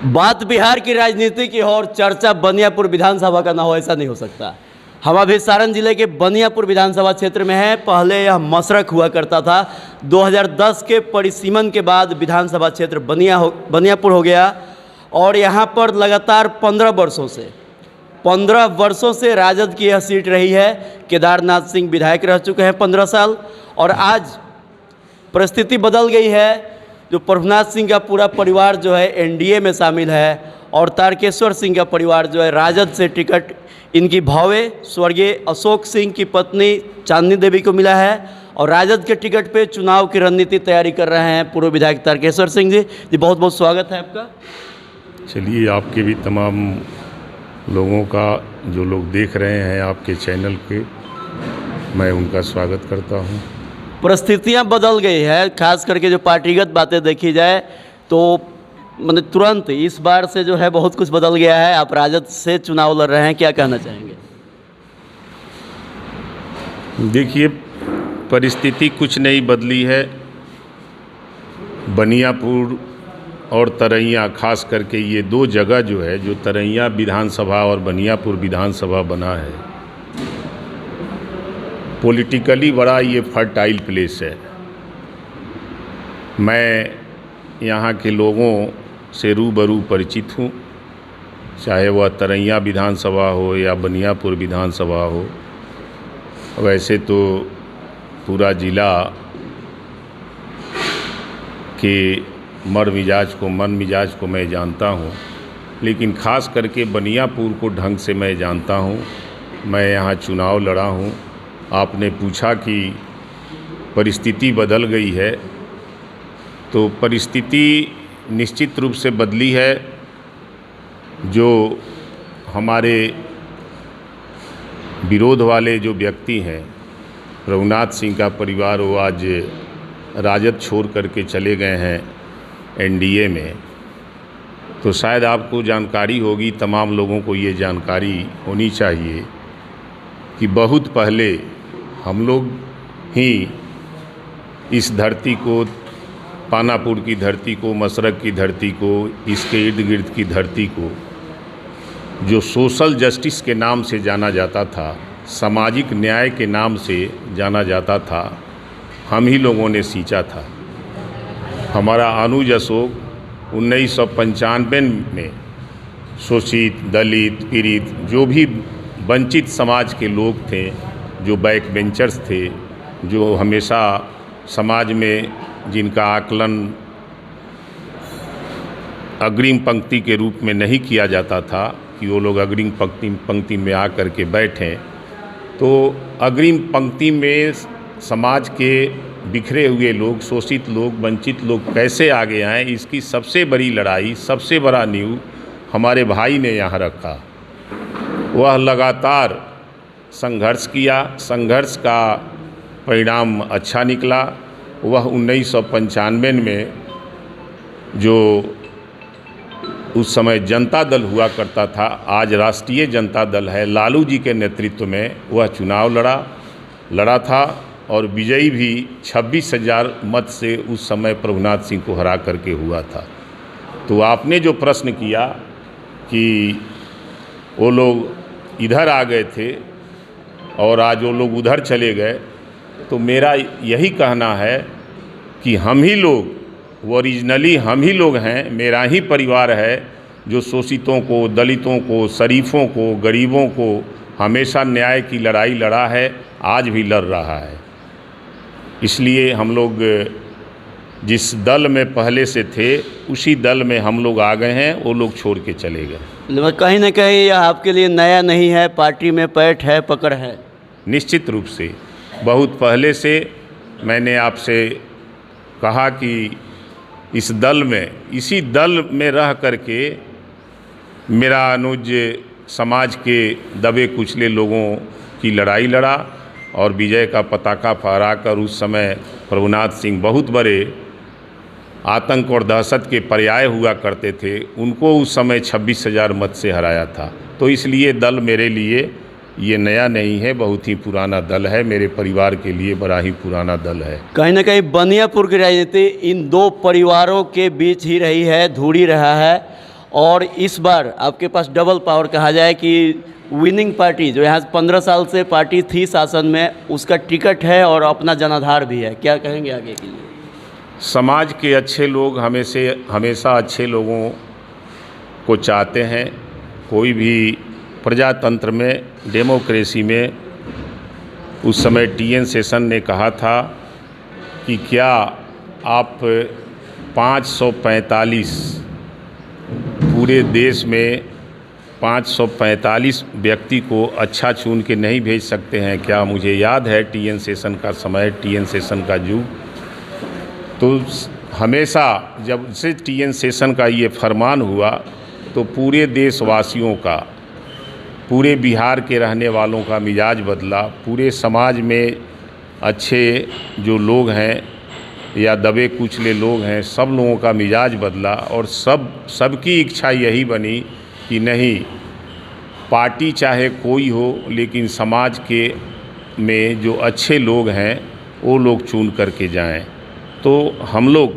बात बिहार की राजनीति की हो और चर्चा बनियापुर विधानसभा का ना हो, ऐसा नहीं हो सकता। हम अभी सारण जिले के बनियापुर विधानसभा क्षेत्र में हैं। पहले यह मशरक हुआ करता था। 2010 के परिसीमन के बाद विधानसभा क्षेत्र बनियापुर हो गया और यहाँ पर लगातार 15 वर्षों से राजद की यह सीट रही है। केदारनाथ सिंह विधायक रह चुके हैं 15 साल और आज परिस्थिति बदल गई है। जो प्रभुनाथ सिंह का पूरा परिवार जो है एनडीए में शामिल है और तारकेश्वर सिंह का परिवार जो है राजद से टिकट इनकी भावे स्वर्गीय अशोक सिंह की पत्नी चांदनी देवी को मिला है और राजद के टिकट पे चुनाव की रणनीति तैयारी कर रहे हैं पूर्व विधायक तारकेश्वर सिंह जी। बहुत बहुत स्वागत है आपका। चलिए, आपके भी तमाम लोगों का जो लोग देख रहे हैं आपके चैनल पे, मैं उनका स्वागत करता हूं। परिस्थितियां बदल गई है, खास करके जो पार्टीगत बातें देखी जाए तो मतलब तुरंत इस बार से जो है बहुत कुछ बदल गया है। आप राजद से चुनाव लड़ रहे हैं, क्या कहना चाहेंगे? देखिए, परिस्थिति कुछ नहीं बदली है। बनियापुर और तरैया, खास करके ये दो जगह जो है, जो तरैया विधानसभा और बनियापुर विधानसभा बना है, पॉलिटिकली बड़ा ये फर्टाइल प्लेस है। मैं यहाँ के लोगों से रूबरू परिचित हूँ, चाहे वह तरैया विधानसभा हो या बनियापुर विधानसभा हो। वैसे तो पूरा ज़िला के मन मिजाज को मैं जानता हूँ, लेकिन ख़ास करके बनियापुर को ढंग से मैं जानता हूँ। मैं यहाँ चुनाव लड़ा हूँ। आपने पूछा कि परिस्थिति बदल गई है, तो परिस्थिति निश्चित रूप से बदली है। जो हमारे विरोध वाले जो व्यक्ति हैं, प्रभुनाथ सिंह का परिवार, वो आज राजद छोड़ करके चले गए हैं एनडीए में। तो शायद आपको जानकारी होगी, तमाम लोगों को ये जानकारी होनी चाहिए कि बहुत पहले हम लोग ही इस धरती को, पानापुर की धरती को, मशरक की धरती को, इसके इर्द गिर्द की धरती को, जो सोशल जस्टिस के नाम से जाना जाता था, सामाजिक न्याय के नाम से जाना जाता था, हम ही लोगों ने सींचा था। हमारा अनुज अशोक 1995 में शोषित, दलित, पीड़ित, जो भी वंचित समाज के लोग थे, जो बैक बेंचर्स थे, जो हमेशा समाज में जिनका आकलन अग्रिम पंक्ति के रूप में नहीं किया जाता था कि वो लोग अग्रिम पंक्ति में आकर के बैठें, तो अग्रिम पंक्ति में समाज के बिखरे हुए लोग, शोषित लोग, वंचित लोग कैसे आगे आएँ, इसकी सबसे बड़ी लड़ाई, सबसे बड़ा नींव हमारे भाई ने यहाँ रखा। वह लगातार संघर्ष किया, संघर्ष का परिणाम अच्छा निकला। वह 1995 में जो उस समय जनता दल हुआ करता था, आज राष्ट्रीय जनता दल है, लालू जी के नेतृत्व में वह चुनाव लड़ा था और विजयी भी 26,000 मत से उस समय प्रभुनाथ सिंह को हरा करके हुआ था। तो आपने जो प्रश्न किया कि वो लोग इधर आ गए थे और आज वो लोग उधर चले गए, तो मेरा यही कहना है कि हम ही लोग, ओरिजिनली हम ही लोग हैं, मेरा ही परिवार है जो शोषितों को, दलितों को, शरीफों को, गरीबों को हमेशा न्याय की लड़ाई लड़ा है, आज भी लड़ रहा है। इसलिए हम लोग जिस दल में पहले से थे, उसी दल में हम लोग आ गए हैं, वो लोग छोड़ के चले गए। कहीं ना कहीं यह आपके लिए नया नहीं है, पार्टी में पैठ है, पकड़ है। निश्चित रूप से बहुत पहले से मैंने आपसे कहा कि इस दल में, इसी दल में रह करके मेरा अनुज समाज के दबे कुचले लोगों की लड़ाई लड़ा और विजय का पताका फहराकर उस समय प्रभुनाथ सिंह बहुत बड़े आतंक और दहशत के पर्याय हुआ करते थे, उनको उस समय 26,000 मत से हराया था। तो इसलिए दल मेरे लिए ये नया नहीं है, बहुत ही पुराना दल है, मेरे परिवार के लिए बड़ा ही पुराना दल है। कहीं ना कहीं बनियापुर की राजनीति इन दो परिवारों के बीच ही रही है, धुड़ी रहा है और इस बार आपके पास डबल पावर कहा जाए कि विनिंग पार्टी जो यहाँ 15 साल से पार्टी थी शासन में, उसका टिकट है और अपना जनाधार भी है, क्या कहेंगे आगे के लिए? समाज के अच्छे लोग हमेशा अच्छे लोगों को चाहते हैं। कोई भी प्रजातंत्र में, डेमोक्रेसी में उस समय TN शेषन ने कहा था कि क्या आप 545 पूरे देश में 545 व्यक्ति को अच्छा चुन के नहीं भेज सकते हैं क्या? मुझे याद है TN शेषन का समय, TN शेषन का युग। तो हमेशा जब से TN शेषन का ये फरमान हुआ तो पूरे देशवासियों का, पूरे बिहार के रहने वालों का मिजाज बदला। पूरे समाज में अच्छे जो लोग हैं या दबे कुचले लोग हैं, सब लोगों का मिजाज बदला और सबकी इच्छा यही बनी कि नहीं, पार्टी चाहे कोई हो लेकिन समाज के में जो अच्छे लोग हैं वो लोग चुन करके जाएं। तो हम लोग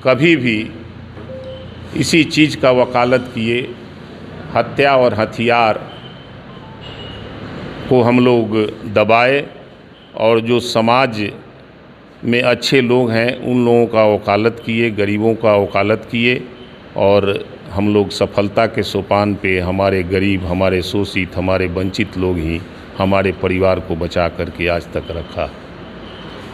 कभी भी इसी चीज़ का वकालत किए, हत्या और हथियार को हम लोग दबाए और जो समाज में अच्छे लोग हैं उन लोगों का वकालत किए, गरीबों का वकालत किए और हम लोग सफलता के सोपान पे हमारे गरीब, हमारे शोषित, हमारे वंचित लोग ही हमारे परिवार को बचा करके आज तक रखा।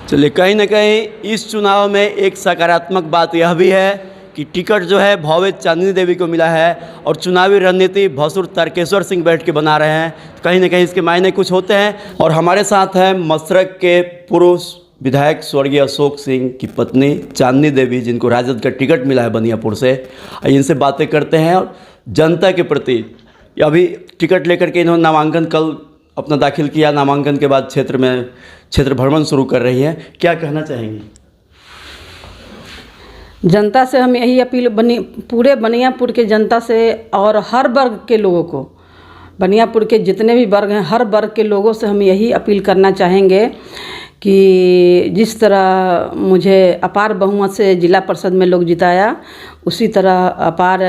चलिए, कहीं ना कहीं इस चुनाव में एक सकारात्मक बात यह भी है कि टिकट जो है भव्य चांदनी देवी को मिला है और चुनावी रणनीति भसुर तारकेश्वर सिंह बैठ के बना रहे हैं। कहीं ना कहीं इसके मायने कुछ होते हैं। और हमारे साथ हैं मसरक के पूर्व विधायक स्वर्गीय अशोक सिंह की पत्नी चांदनी देवी, जिनको राजद का टिकट मिला है बनियापुर से। इनसे बातें करते हैं और जनता के प्रति, अभी टिकट लेकर के इन्होंने नामांकन कल अपना दाखिल किया, नामांकन के बाद क्षेत्र भ्रमण शुरू कर रही हैं, क्या कहना चाहेंगी? जनता से हम यही अपील, पूरे बनियापुर के जनता से और हर वर्ग के लोगों को, बनियापुर के जितने भी वर्ग हैं हर वर्ग के लोगों से हम यही अपील करना चाहेंगे कि जिस तरह मुझे अपार बहुमत से जिला परिषद में लोग जिताया, उसी तरह अपार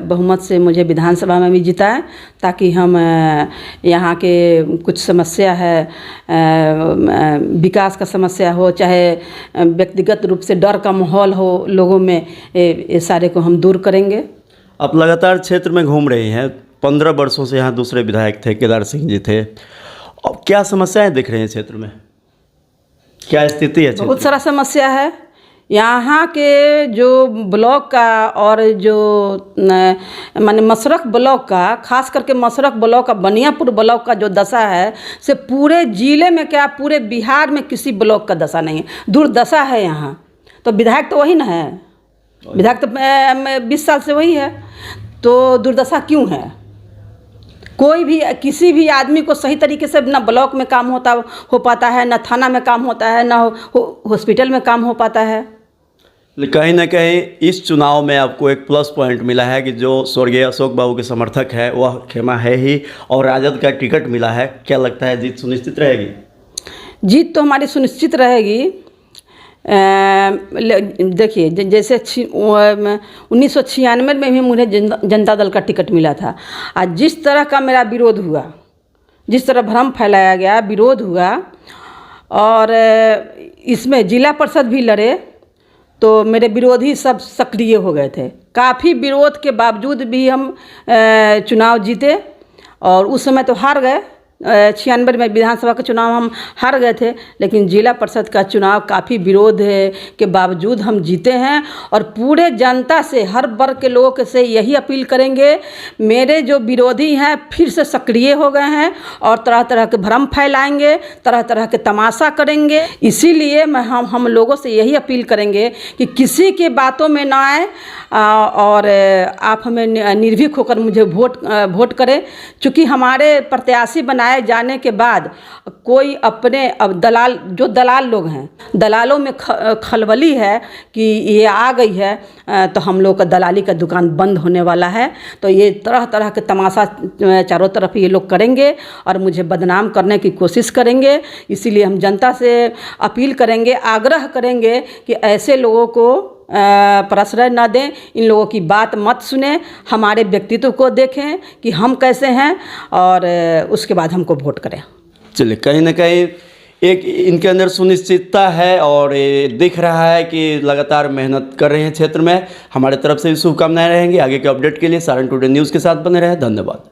बहुमत से मुझे विधानसभा में भी जिताएं, ताकि हम यहाँ के कुछ समस्या है, विकास का समस्या हो, चाहे व्यक्तिगत रूप से डर का माहौल हो लोगों में, ये सारे को हम दूर करेंगे। आप लगातार क्षेत्र में घूम रही हैं, 15 वर्षों से यहाँ दूसरे विधायक थे, केदार सिंह जी थे। अब क्या समस्याएं दिख रही हैं क्षेत्र में, क्या स्थिति है? बहुत सारा समस्या है यहाँ के, जो ब्लॉक का और जो माने मसरक ब्लॉक का, खास करके मसरक ब्लॉक का, बनियापुर ब्लॉक का जो दशा है से पूरे जिले में क्या पूरे बिहार में किसी ब्लॉक का दशा नहीं है, दुर्दशा है यहाँ। तो विधायक तो वही ना है, विधायक तो 20 साल से वही है, तो दुर्दशा क्यों है? कोई भी किसी भी आदमी को सही तरीके से ना ब्लॉक में काम हो पाता है, ना थाना में काम होता है, ना हॉस्पिटल में काम हो पाता है। कहीं ना कहीं इस चुनाव में आपको एक प्लस पॉइंट मिला है कि जो स्वर्गीय अशोक बाबू के समर्थक है वह खेमा है ही, और राजद का टिकट मिला है। क्या लगता है जीत सुनिश्चित रहेगी? जीत तो हमारी सुनिश्चित रहेगी। देखिए, जैसे 1996 में भी मुझे जनता दल का टिकट मिला था। आज जिस तरह का मेरा विरोध हुआ, जिस तरह भ्रम फैलाया गया, विरोध हुआ, और इसमें जिला परिषद भी लड़े तो मेरे विरोधी सब सक्रिय हो गए थे। काफ़ी विरोध के बावजूद भी हम चुनाव जीते, और उस समय तो हार गए। 96 में विधानसभा का चुनाव हम हार गए थे, लेकिन जिला परिषद का चुनाव काफ़ी विरोध के बावजूद हम जीते हैं। और पूरे जनता से, हर वर्ग के लोगों से यही अपील करेंगे, मेरे जो विरोधी हैं फिर से सक्रिय हो गए हैं और तरह तरह के भ्रम फैलाएंगे, तरह तरह के तमाशा करेंगे। इसीलिए हम लोगों से यही अपील करेंगे कि किसी के बातों में ना आए, और आप हमें निर्भीक होकर मुझे वोट करें। चूँकि हमारे प्रत्याशी बनाए जाने के बाद कोई अपने, अब दलाल लोग हैं, दलालों में खलबली है कि ये आ गई है तो हम लोग का दलाली का दुकान बंद होने वाला है। तो ये तरह तरह के तमाशा चारों तरफ ये लोग करेंगे और मुझे बदनाम करने की कोशिश करेंगे। इसीलिए हम जनता से अपील करेंगे, आग्रह करेंगे कि ऐसे लोगों को प्रश्रय न दें, इन लोगों की बात मत सुने, हमारे व्यक्तित्व को देखें कि हम कैसे हैं और उसके बाद हमको वोट करें। चलिए, कहीं ना कहीं एक इनके अंदर सुनिश्चितता है और ये दिख रहा है कि लगातार मेहनत कर रहे हैं क्षेत्र में। हमारे तरफ से भी शुभकामनाएं रहेंगी। आगे के अपडेट के लिए सारण टुडे न्यूज़ के साथ बने रहें। धन्यवाद।